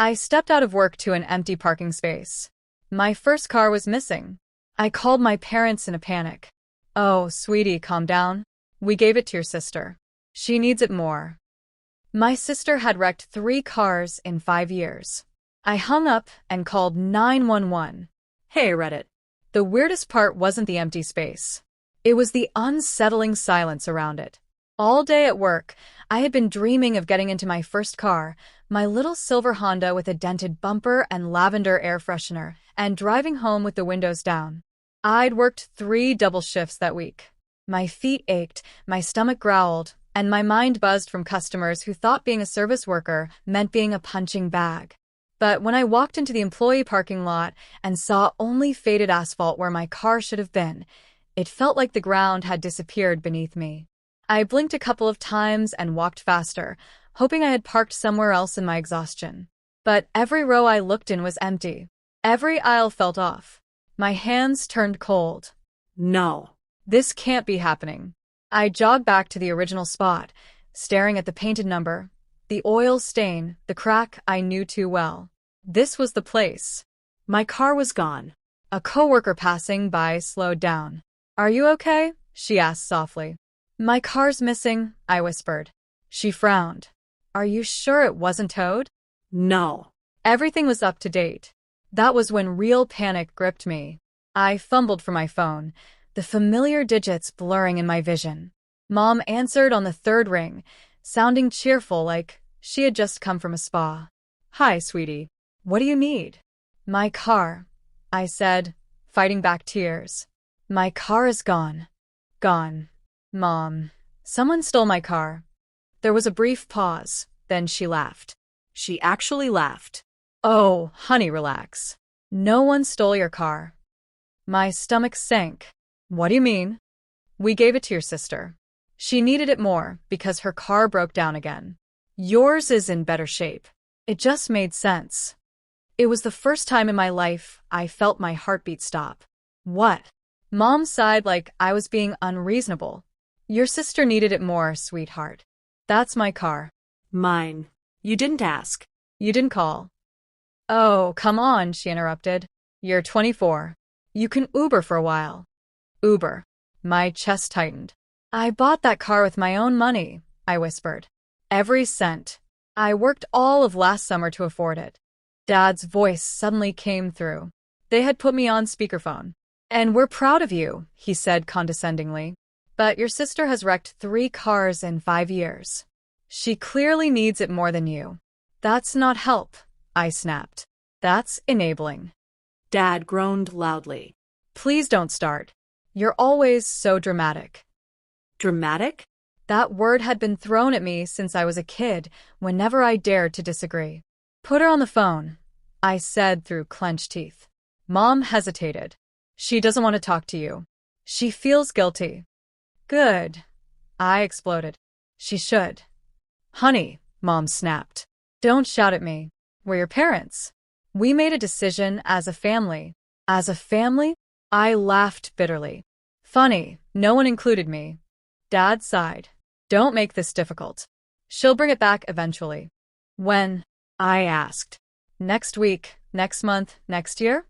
I stepped out of work to an empty parking space. My first car was missing. I called my parents in a panic. "Oh, sweetie, calm down. We gave it to your sister. She needs it more." My sister had wrecked 3 cars in 5 years. I hung up and called 911. Hey, Reddit. The weirdest part wasn't the empty space. It was the unsettling silence around it. All day at work, I had been dreaming of getting into my first car, my little silver Honda with a dented bumper and lavender air freshener, and driving home with the windows down. I'd worked 3 double shifts that week. My feet ached, my stomach growled, and my mind buzzed from customers who thought being a service worker meant being a punching bag. But when I walked into the employee parking lot and saw only faded asphalt where my car should have been, it felt like the ground had disappeared beneath me. I blinked a couple of times and walked faster, hoping I had parked somewhere else in my exhaustion. But every row I looked in was empty. Every aisle felt off. My hands turned cold. No, this can't be happening. I jogged back to the original spot, staring at the painted number, the oil stain, the crack I knew too well. This was the place. My car was gone. A coworker passing by slowed down. "Are you okay?" she asked softly. "My car's missing," I whispered. She frowned. "Are you sure it wasn't towed?" "No." Everything was up to date. That was when real panic gripped me. I fumbled for my phone, the familiar digits blurring in my vision. Mom answered on the 3rd ring, sounding cheerful like she had just come from a spa. "Hi, sweetie. What do you need?" "My car," I said, fighting back tears. "My car is gone." "Gone." "Mom, someone stole my car." There was a brief pause, then she laughed. She actually laughed. "Oh, honey, relax. No one stole your car." My stomach sank. "What do you mean?" "We gave it to your sister. She needed it more because her car broke down again. Yours is in better shape." It just made sense. It was the first time in my life I felt my heartbeat stop. "What?" Mom sighed like I was being unreasonable. "Your sister needed it more, sweetheart. That's my car." "Mine. You didn't ask. You didn't call." "Oh, come on," she interrupted. "You're 24. You can Uber for a while." "Uber." My chest tightened. "I bought that car with my own money," I whispered. "Every cent. I worked all of last summer to afford it." Dad's voice suddenly came through. They had put me on speakerphone. "And we're proud of you," he said condescendingly. "But your sister has wrecked 3 cars in 5 years. She clearly needs it more than you." "That's not help," I snapped. "That's enabling." Dad groaned loudly. "Please don't start. You're always so dramatic." Dramatic? That word had been thrown at me since I was a kid, whenever I dared to disagree. "Put her on the phone," I said through clenched teeth. Mom hesitated. "She doesn't want to talk to you. She feels guilty." "Good," I exploded. "She should." "Honey," Mom snapped. "Don't shout at me. We're your parents. We made a decision as a family." "As a family?" I laughed bitterly. "Funny, no one included me." Dad sighed. "Don't make this difficult. She'll bring it back eventually." "When?" I asked. "Next week, next month, next year?"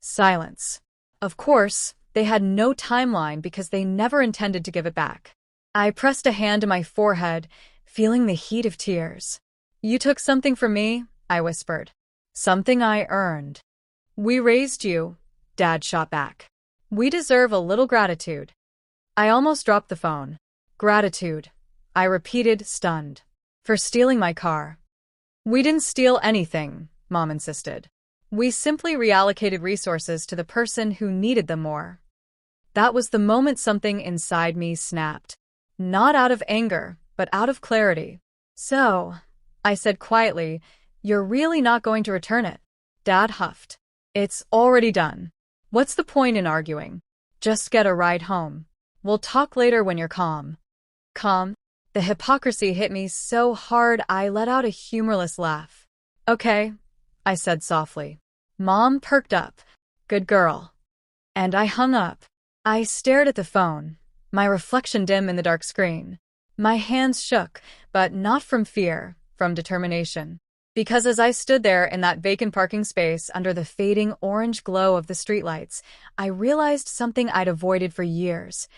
Silence. Of course, they had no timeline because they never intended to give it back. I pressed a hand to my forehead, feeling the heat of tears. "You took something from me," I whispered. "Something I earned." "We raised you," Dad shot back. "We deserve a little gratitude." I almost dropped the phone. "Gratitude," I repeated, stunned. "For stealing my car." "We didn't steal anything," Mom insisted. "We simply reallocated resources to the person who needed them more." That was the moment something inside me snapped. Not out of anger, but out of clarity. "So," I said quietly, "you're really not going to return it?" Dad huffed. "It's already done. What's the point in arguing? Just get a ride home. We'll talk later when you're calm." Calm? The hypocrisy hit me so hard I let out a humorless laugh. "Okay," I said softly. Mom perked up. "Good girl." And I hung up. I stared at the phone, my reflection dim in the dark screen. My hands shook, but not from fear, from determination. Because as I stood there in that vacant parking space under the fading orange glow of the streetlights, I realized something I'd avoided for years.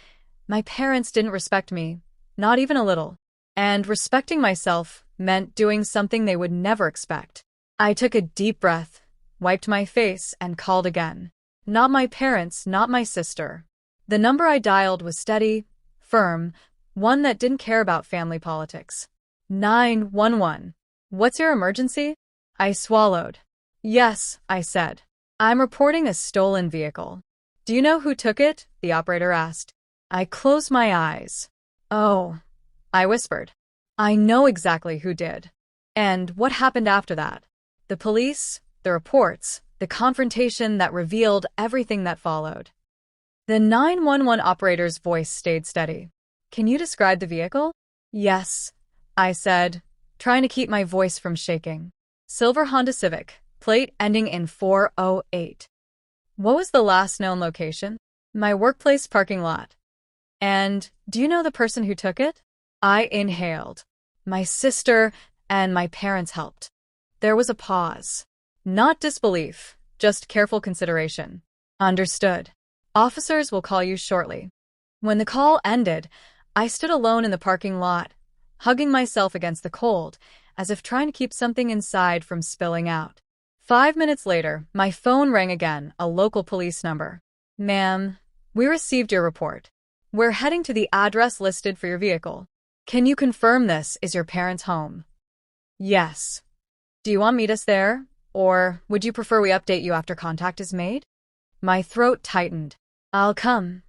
My parents didn't respect me, not even a little. And respecting myself meant doing something they would never expect. I took a deep breath, wiped my face, and called again. Not my parents, not my sister. The number I dialed was steady, firm, one that didn't care about family politics. 911. What's your emergency? I swallowed. Yes, I said. I'm reporting a stolen vehicle. Do you know who took it? The operator asked. I closed my eyes. Oh, I whispered. I know exactly who did. And what happened after that? The police, the reports, the confrontation that revealed everything that followed. The 911 operator's voice stayed steady. Can you describe the vehicle? Yes, I said, trying to keep my voice from shaking. Silver Honda Civic, plate ending in 408. What was the last known location? My workplace parking lot. And do you know the person who took it? I inhaled. My sister and my parents helped. There was a pause. Not disbelief, just careful consideration. Understood. Officers will call you shortly. When the call ended, I stood alone in the parking lot, hugging myself against the cold, as if trying to keep something inside from spilling out. 5 minutes later, my phone rang again, a local police number. Ma'am, we received your report. We're heading to the address listed for your vehicle. Can you confirm this is your parents' home? Yes. Do you want to meet us there? Or would you prefer we update you after contact is made? My throat tightened. I'll come.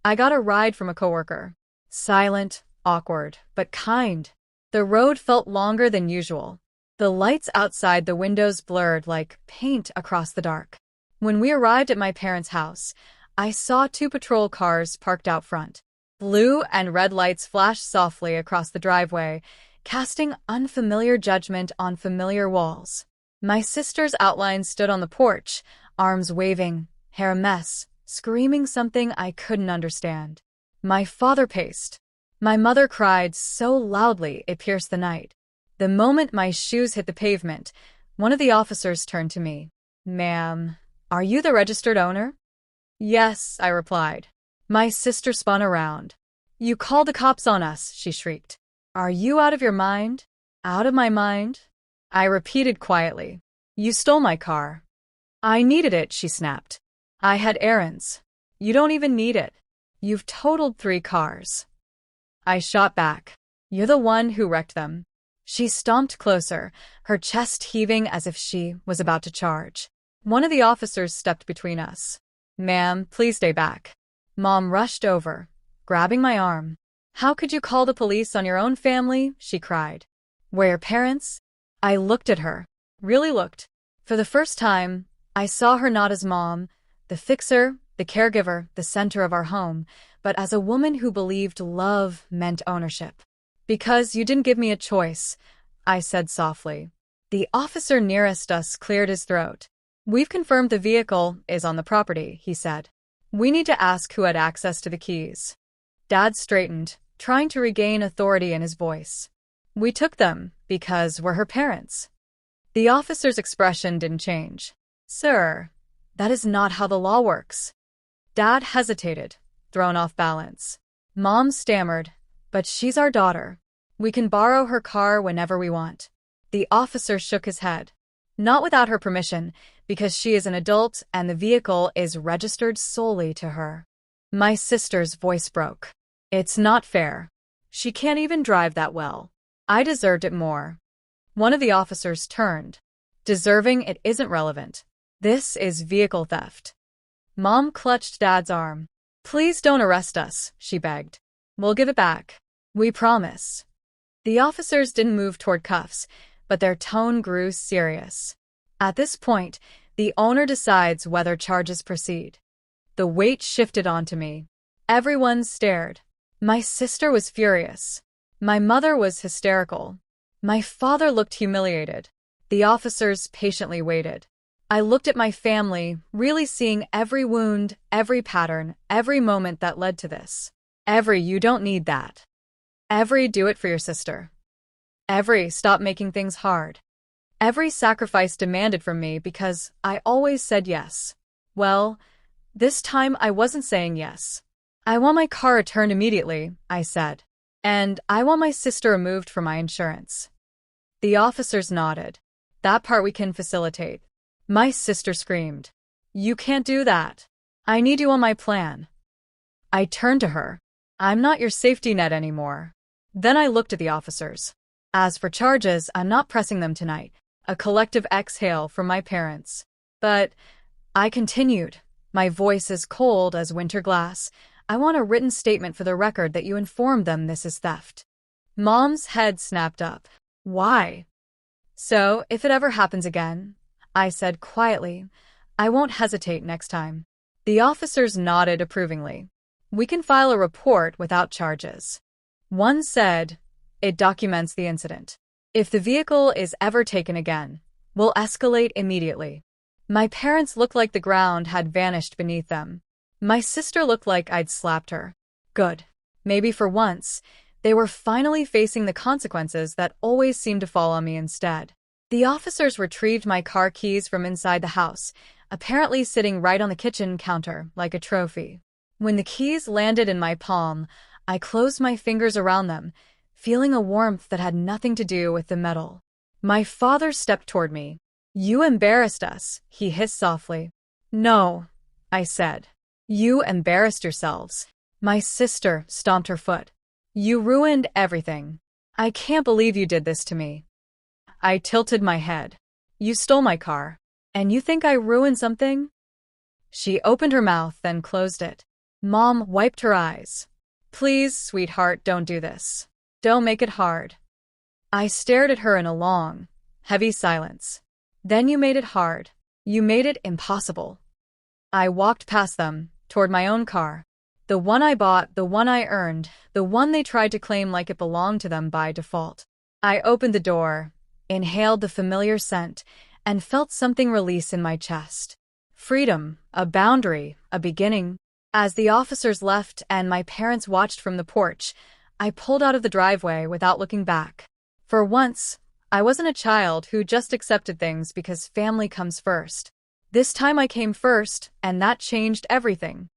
I got a ride from a coworker. Silent, awkward, but kind. The road felt longer than usual. The lights outside the windows blurred like paint across the dark. When we arrived at my parents' house, I saw 2 patrol cars parked out front. Blue and red lights flashed softly across the driveway, casting unfamiliar judgment on familiar walls. My sister's outline stood on the porch, arms waving, hair a mess, screaming something I couldn't understand. My father paced. My mother cried so loudly it pierced the night. The moment my shoes hit the pavement, one of the officers turned to me. Ma'am, are you the registered owner? Yes, I replied. My sister spun around. You called the cops on us, she shrieked. Are you out of your mind? Out of my mind? I repeated quietly. You stole my car. I needed it, she snapped. I had errands. You don't even need it. You've totaled 3 cars. I shot back. You're the one who wrecked them. She stomped closer, her chest heaving as if she was about to charge. One of the officers stepped between us. Ma'am, please stay back. Mom rushed over, grabbing my arm. How could you call the police on your own family? She cried. Were your parents? I looked at her. Really looked. For the first time, I saw her not as mom, the fixer, the caregiver, the center of our home, but as a woman who believed love meant ownership. Because you didn't give me a choice, I said softly. The officer nearest us cleared his throat. We've confirmed the vehicle is on the property, he said. We need to ask who had access to the keys. Dad straightened, trying to regain authority in his voice. We took them because we're her parents. The officer's expression didn't change. Sir, that is not how the law works. Dad hesitated, thrown off balance. Mom stammered, but she's our daughter. We can borrow her car whenever we want. The officer shook his head. Not without her permission, because she is an adult and the vehicle is registered solely to her. My sister's voice broke. It's not fair. She can't even drive that well. I deserved it more. One of the officers turned. Deserving it isn't relevant. This is vehicle theft. Mom clutched Dad's arm. Please don't arrest us, she begged. We'll give it back. We promise. The officers didn't move toward cuffs, but their tone grew serious. At this point, the owner decides whether charges proceed. The weight shifted onto me. Everyone stared. My sister was furious. My mother was hysterical. My father looked humiliated. The officers patiently waited. I looked at my family, really seeing every wound, every pattern, every moment that led to this. Every you don't need that. Every do it for your sister. Every stop making things hard. Every sacrifice demanded from me because I always said yes. Well, this time I wasn't saying yes. I want my car returned immediately, I said. And I want my sister removed from my insurance. The officers nodded. That part we can facilitate. My sister screamed. You can't do that. I need you on my plan. I turned to her. I'm not your safety net anymore. Then I looked at the officers. As for charges, I'm not pressing them tonight. A collective exhale from my parents. But, I continued, my voice as cold as winter glass, I want a written statement for the record that you informed them this is theft. Mom's head snapped up. Why? So, if it ever happens again, I said quietly, I won't hesitate next time. The officers nodded approvingly. We can file a report without charges. One said, it documents the incident. If the vehicle is ever taken again, we'll escalate immediately. My parents looked like the ground had vanished beneath them. My sister looked like I'd slapped her. Good. Maybe for once, they were finally facing the consequences that always seemed to fall on me instead. The officers retrieved my car keys from inside the house, apparently sitting right on the kitchen counter like a trophy. When the keys landed in my palm, I closed my fingers around them, feeling a warmth that had nothing to do with the metal. My father stepped toward me. You embarrassed us, he hissed softly. No, I said. You embarrassed yourselves. My sister stomped her foot. You ruined everything. I can't believe you did this to me. I tilted my head. You stole my car. And you think I ruined something? She opened her mouth, then closed it. Mom wiped her eyes. Please, sweetheart, don't do this. Don't make it hard. I stared at her in a long, heavy silence. Then you made it hard. You made it impossible. I walked past them, toward my own car. The one I bought, the one I earned, the one they tried to claim like it belonged to them by default. I opened the door, inhaled the familiar scent, and felt something release in my chest. Freedom, a boundary, a beginning. As the officers left and my parents watched from the porch, I pulled out of the driveway without looking back. For once, I wasn't a child who just accepted things because family comes first. This time I came first, and that changed everything.